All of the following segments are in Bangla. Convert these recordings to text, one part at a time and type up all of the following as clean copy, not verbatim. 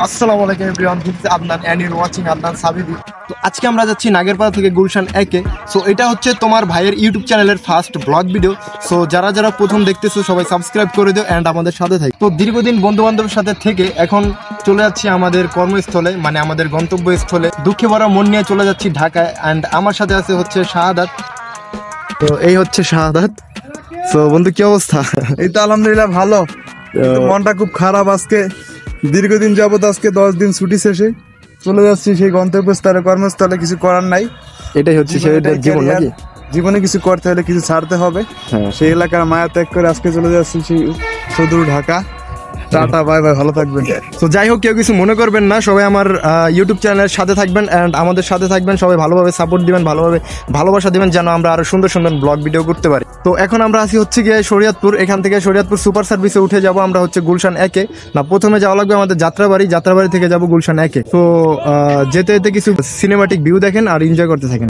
আসসালামু আলাইকুম everyone, this is Adnan and you watching Adnan Sabidi. তো আজকে আমরা যাচ্ছি নাগেরপাড়া থেকে গুলশান একে। সো এটা হচ্ছে তোমার ভাইয়ের ইউটিউব চ্যানেলের ফার্স্ট ব্লগ ভিডিও। সো যারা যারা প্রথম দেখতেছো সবাই সাবস্ক্রাইব করে দিও এন্ড আমাদের সাথে থাকি। তো দীর্ঘদিন বন্ধু বান্ধবের সাথে থেকে এখন চলে যাচ্ছি আমাদের কর্মস্থলে, মানে আমাদের গন্তব্যস্থলে। দুঃখে ভরা মন নিয়ে চলে যাচ্ছি ঢাকায়। এন্ড আমার সাথে আছে হচ্ছে শাহাদাত। তো এই হচ্ছে শাহাদাত। সো বন্ধু কি অবস্থা? এই তো আলহামদুলিল্লাহ ভালো, কিন্তু মনটা খুব খারাপ। আজকে দীর্ঘদিন যাবত আজকে 10 দিন ছুটি শেষে চলে যাচ্ছি সেই গন্তব্যস্থলে, কর্মস্থলে। কিছু করার নাই, এটাই হচ্ছে জীবন নাকি? জীবনে কিছু করতে হলে কিছু ছাড়তে হবে। সেই এলাকার মায়া ত্যাগ করে আজকে চলে যাচ্ছি সেই সুদূর ঢাকা। টাটা, বাই বাই, ভালো থাকবেন। তো যাই হোক, কেউ কিছু মনে করবেন না, সবাই আমার ইউটিউব চ্যানেলের সাথে থাকবেন অ্যান্ড আমাদের সাথে থাকবেন। সবাই ভালোভাবে সাপোর্ট দিবেন, ভালোভাবে ভালোবাসা দিবেন, যেন আমরা আরো সুন্দর সুন্দর ব্লগ ভিডিও করতে পারি। তো এখন আমরা আসি হচ্ছে গিয়ে শরীয়তপুর। এখান থেকে শরীয়তপুর সুপার সার্ভিসে উঠে যাব আমরা হচ্ছে গুলশান একে। না, প্রথমে যাওয়া লাগবে আমাদের যাত্রাবাড়ি, যাত্রাবাড়ি থেকে যাব গুলশান একে। তো যেতে যেতে কিছু সিনেমাটিক ভিউ দেখেন আর এনজয় করতে থাকেন।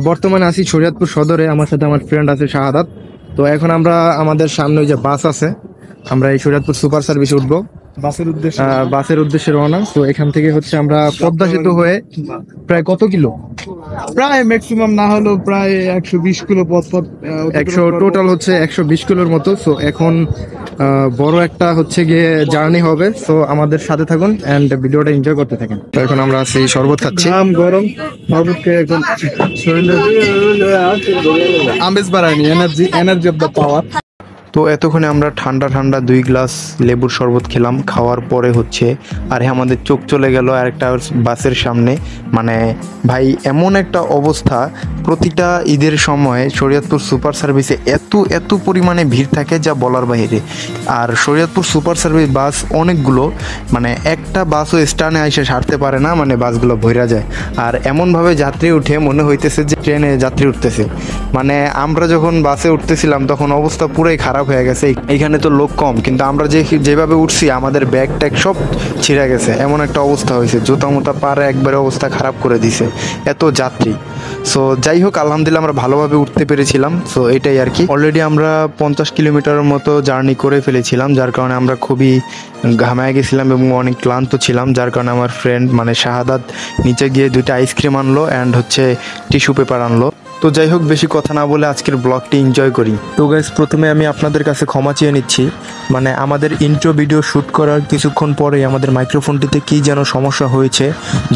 বর্তমানে আছি শরীয়তপুর সদরে, আমার সাথে আমার ফ্রেন্ড আছে শাহাদাত। তো এখন আমরা আমাদের সামনে ওই যে বাস আছে, আমরা এই শরীয়তপুর সুপার সার্ভিসে উঠবো। বাসের উদ্দেশ্যে রওনা। তো এখান থেকে হচ্ছে আমরা পদ্মা সেতু হয়ে প্রায় কত কিলো, প্রায় ম্যাক্সিমাম না হলেও প্রায় 120 কিলো পথ 100 টোটাল হচ্ছে 120 কিলোর মতো। সো এখন বড় একটা হচ্ছে গিয়ে জার্নি হবে। সো আমাদের সাথে থাকুন এন্ড ভিডিওটা এনজয় করতে থাকেন। তো এখন আমরা সেই শরবত খাচ্ছি, গরম শরবত খেয়ে এখন শরীরে আমেজ বাড়ায়নি, এনার্জি অফ দ্য পাওয়ার। তো এতক্ষণে আমরা ঠান্ডা ঠান্ডা 2 গ্লাস লেবুর শরবত খেলাম। খাওয়ার পরে হচ্ছে আরে আমাদের চোখ চলে গেল আরেকটা বাসের সামনে। মানে ভাই এমন একটা অবস্থা, প্রতিটা ঈদের সময় শরীয়তপুর সুপার সার্ভিসে এত পরিমাণে ভিড় থাকে যা বলার বাইরে। আর শরীয়তপুর সুপার সার্ভিস বাস অনেকগুলো, মানে একটা বাসও স্ট্যান্ডে এসে সারতে পারে না, মানে বাসগুলো ভইরা যায়। আর এমনভাবে যাত্রী উঠে মনে হইতেছে যে ট্রেনে যাত্রী উঠতেছে। মানে আমরা যখন বাসে উঠতেছিলাম তখন অবস্থা পুরাই খারাপ হয়ে গেছে। এইখানে তো লোক কম, কিন্তু আমরা যেভাবে উঠছি আমাদের ব্যাগ ট্যাগ সব ছিঁড়ে গেছে, এমন একটা অবস্থা হয়েছে। জুতা মুতা পারে একবারে অবস্থা খারাপ করে দিছে, এত যাত্রী। সো যাই হোক, আলহামদুলিল্লাহ আমরা ভালোভাবে উঠতে পেরেছিলাম। সো এটাই আর কি। অলরেডি আমরা 50 কিলোমিটারের মতো জার্নি করে ফেলেছিলাম, যার কারণে আমরা খুবই ঘামায় গেছিলাম এবং অনেক ক্লান্ত ছিলাম। যার কারণে আমার ফ্রেন্ড মানে শাহাদাত নিচে গিয়ে 2টা আইসক্রিম আনলো অ্যান্ড হচ্ছে টিস্যু পেপার আনলো। তো যাই হোক, বেশি কথা না বলে আজকের ব্লগটি এনজয় করি। তো গাইস, প্রথমে আমি আপনাদের কাছে ক্ষমা চেয়ে নিচ্ছি। মানে আমাদের ইন্ট্রো ভিডিও শ্যুট করার কিছুক্ষণ পরেই আমাদের মাইক্রোফোনটিতে কী যেন সমস্যা হয়েছে,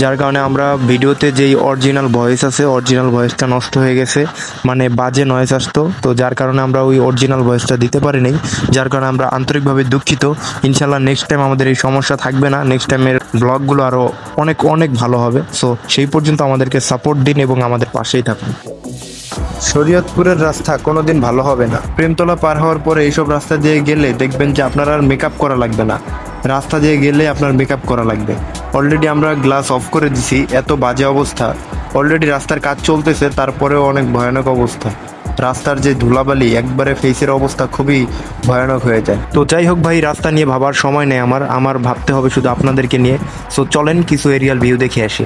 যার কারণে আমরা ভিডিওতে যেই অরিজিনাল ভয়েস আছে অরিজিনাল ভয়েসটা নষ্ট হয়ে গেছে, মানে বাজে নয়েজ আসতো। তো যার কারণে আমরা ওই অরিজিনাল ভয়েসটা দিতে পারিনি, যার কারণে আমরা আন্তরিকভাবে দুঃখিত। ইনশাল্লাহ নেক্সট টাইম আমাদের এই সমস্যা থাকবে না, নেক্সট টাইমের ব্লগগুলো আরও অনেক ভালো হবে। সো সেই পর্যন্ত আমাদেরকে সাপোর্ট দিন এবং আমাদের পাশেই থাকুন। শরীয়তপুরের রাস্তা কোনোদিন ভালো হবে না। প্রেমতলা পার হওয়ার পরে এইসব রাস্তা দিয়ে গেলে দেখবেন যে আপনার আর মেকআপ করা লাগবে না, রাস্তা দিয়ে গেলে আপনার মেকআপ করা লাগবে। অলরেডি আমরা গ্লাস অফ করে দিছি, এত বাজে অবস্থা। অলরেডি রাস্তার কাজ চলতেছে, তারপরেও অনেক ভয়ানক অবস্থা। রাস্তার যে ধুলাবালি, একবারে ফেসের অবস্থা খুবই ভয়ানক হয়ে যায়। তো যাই হোক ভাই, রাস্তা নিয়ে ভাবার সময় নেই আমার ভাবতে হবে শুধু আপনাদেরকে নিয়ে। সো চলেন কিছু এরিয়াল ভিউ দেখে আসি।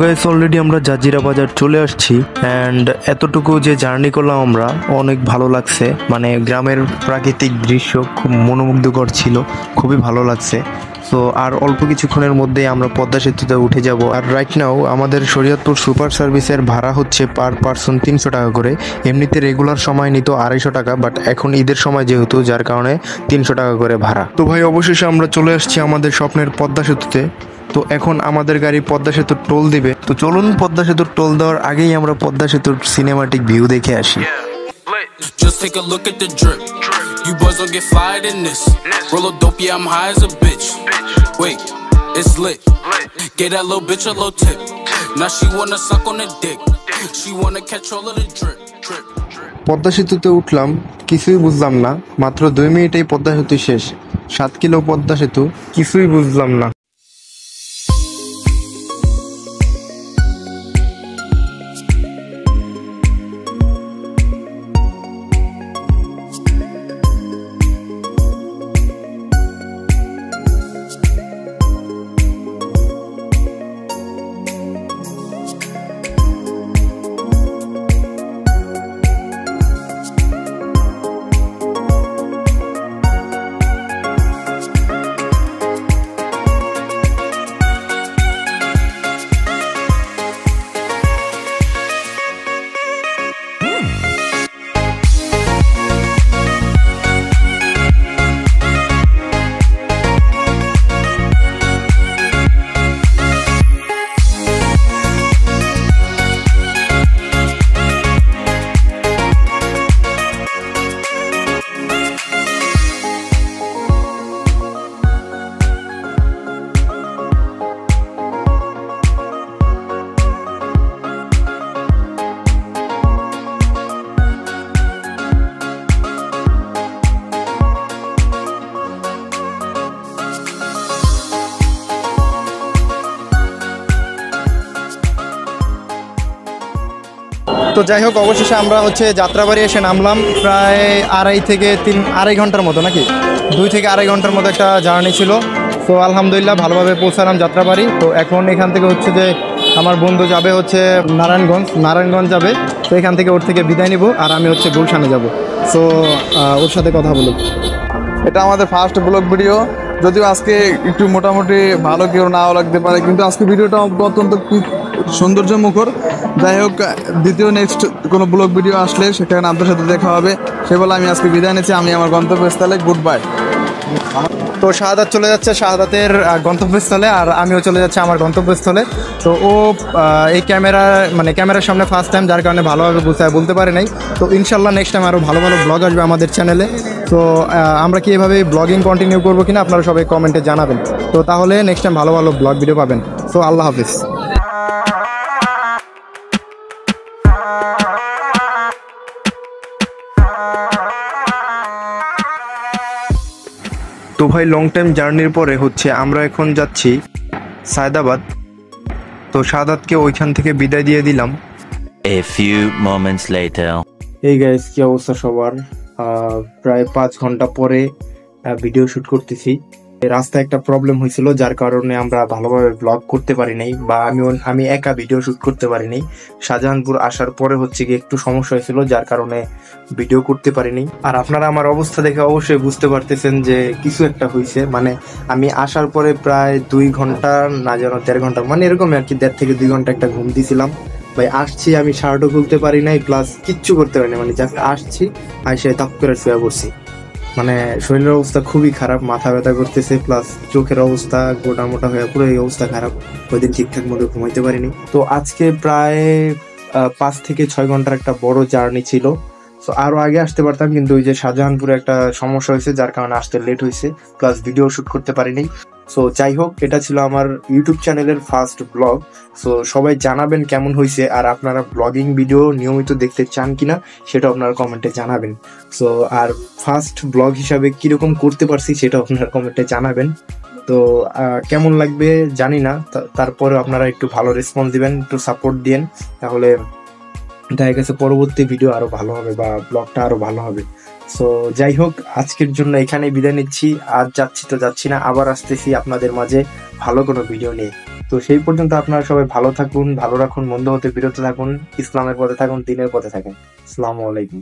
গাইস অলরেডি আমরা জাজিরা বাজার চলে আসছি অ্যান্ড এতটুকু যে জার্নি করলাম আমরা অনেক ভালো লাগছে, মানে গ্রামের প্রাকৃতিক দৃশ্য খুব মনোমুগ্ধকর ছিল, খুবই ভালো লাগছে। সো আর অল্প কিছুক্ষণের মধ্যেই আমরা পদ্মা সেতুতে উঠে যাব। আর রাইট নাও আমাদের শরীয়তপুর সুপার সার্ভিসের ভাড়া হচ্ছে পার পারসন 300 টাকা করে। এমনিতে রেগুলার সময় নিত 250 টাকা, বাট এখন ঈদের সময় যেহেতু, যার কারণে 300 টাকা করে ভাড়া। তো ভাই অবশেষে আমরা চলে আসছি আমাদের স্বপ্নের পদ্মা সেতুতে। তো এখন আমাদের গাড়ি পদ্মা সেতুর টোল দিবে। তো চলুন পদ্মা সেতুর টোল দেওয়ার আগেই আমরা পদ্মা সেতুর সিনেমাটিক ভিউ দেখে আসি। Just take a look at the drip. You boys don't get fired in this. Roll a dope, yeah, I'm high as a bitch. Wait, it's lit. Get that little bitch a little tip. Now she wanna suck on the dick. She wanna catch all of the drip. Padma সেতুতে উঠলাম, কিছুই বুঝলাম না। মাত্র 2 মিনিটেই পদ্মা সেতু শেষ। 7 কিলো পদ্মা সেতু, কিছুই বুঝলাম না। তো যাই হোক, অবশেষে আমরা যাত্রাবাড়ি এসে নামলাম। প্রায় 2.5 ঘন্টার মতো, নাকি 2 থেকে 2.5 ঘন্টার মতো একটা জার্নি ছিল। তো আলহামদুলিল্লাহ ভালোভাবে পৌঁছালাম যাত্রাবাড়ি। তো এখন এখান থেকে যে আমার বন্ধু যাবে নারায়ণগঞ্জ যাবে। তো এখান থেকে ওর থেকে বিদায় নিব, আর আমি গুলশানে যাব। সো ওর সাথে কথা বলুন। এটা আমাদের ফার্স্ট ব্লগ ভিডিও, যদিও আজকে একটু মোটামুটি ভালো কেউ নাও লাগতে পারে, কিন্তু আজকে ভিডিওটা অত্যন্ত সৌন্দর্য মুখর। যাই হোক, দ্বিতীয় নেক্সট কোনো ব্লগ ভিডিও আসলে সেখানে আপনার সাথে দেখা হবে। সে বলে আমি আজকে বিদায় নিচ্ছি, আমি আমার গন্তব্যস্থলে গুড বাই। তো শাহাদাত চলে যাচ্ছে শাহাদাতের গন্তব্যস্থলে, আর আমিও চলে যাচ্ছি আমার গন্তব্যস্থলে। তো ও এই ক্যামেরার সামনে ফার্স্ট টাইম, যার কারণে ভালোভাবে বলতে পারে নাই। তো ইনশাল্লাহ নেক্সট টাইম আরও ভালো ভালো ব্লগ আসবে আমাদের চ্যানেলে। তো আমরা কি এভাবে ব্লগিং কন্টিনিউ করবো কিনা আপনারা সবাই কমেন্টে জানাবেন। তো তাহলে নেক্সট টাইম ভালো ভালো ব্লগ ভিডিও পাবেন। সো আল্লাহ হাফিজ। তো ভাই লং টাইম জার্নির পরে আমরা এখন যাচ্ছি সায়দাবাদ। তো শাহাদাতকে ওইখান থেকে বিদায় দিয়ে দিলাম। A few moments later. এই গাইস, কি অবস্থা সবার? প্রায় 5 ঘন্টা পরে ভিডিও শুট করতেছি। রাস্তায় একটা প্রবলেম হয়েছিল, যার কারণে আমরা ভালোভাবে ব্লগ করতে পারি নাই, বা আমি একা ভিডিও শুট করতে পারি নাই। শাহজাহানপুর আসার পরে একটু সমস্যা হয়েছিল, যার কারণে ভিডিও করতে পারিনি। আর আপনারা আমার অবস্থা দেখে অবশ্যই বুঝতে পারতেছেন যে কিছু একটা হয়েছে। মানে আমি আসার পরে প্রায় 2 ঘন্টা, না যেন 1.5 ঘন্টা, মানে এরকম আর কি, 1.5 থেকে 2 ঘন্টা একটা ঘুম দিছিলাম। ভাই আসছি, আমি শার্টও খুলতে পারি নাই, প্লাস কিচ্ছু করতে পারি না। মানে জাস্ট আসছি, এসে তাপ করে শুয়ে পড়ছি। মানে শরীরের অবস্থা খুবই খারাপ, মাথা ব্যথা করতেছে, প্লাস চোখের অবস্থা গোটা মোটা হয়ে পুরো এই অবস্থা খারাপ। ওই দিন ঠিকঠাক মতো ঘুমাইতে পারিনি। তো আজকে প্রায় 5 থেকে 6 ঘন্টার একটা বড় জার্নি ছিল। সো আরো আগে আসতে পারতাম, কিন্তু ওই যে শাহজাহানপুরে একটা সমস্যা হয়েছে, যার কারণে আসতে লেট হয়েছে, প্লাস ভিডিও শুট করতে পারিনি। সো যাই হোক, এটা ছিল আমার ইউটিউব চ্যানেলের ফার্স্ট ব্লগ। সো সবাই জানাবেন কেমন হয়েছে, আর আপনারা ব্লগিং ভিডিও নিয়মিত দেখতে চান কিনা সেটা আপনারা কমেন্টে জানাবেন। সো আর ফার্স্ট ব্লগ হিসাবে কিরকম করতে পারছি সেটা আপনারা কমেন্টে জানাবেন। তো কেমন লাগবে জানি না, তারপরে আপনারা একটু ভালো রেসপন্স দিবেন, একটু সাপোর্ট দিন, তাহলে দেখা গেছে পরবর্তী ভিডিও আরো ভালো হবে বা ব্লগটা আরো ভালো হবে। সো যাই হোক, আজকের জন্য এখানেই বিদায় নিচ্ছি। আর যাচ্ছি না, আবার আসতেছি আপনাদের মাঝে ভালো কোনো ভিডিও নিয়ে। তো সেই পর্যন্ত আপনারা সবাই ভালো থাকুন, ভালো রাখুন, মন্দ হতে বিরত থাকুন, ইসলামের পথে থাকুন, দ্বীনের পথে থাকুন। আসসালামু আলাইকুম।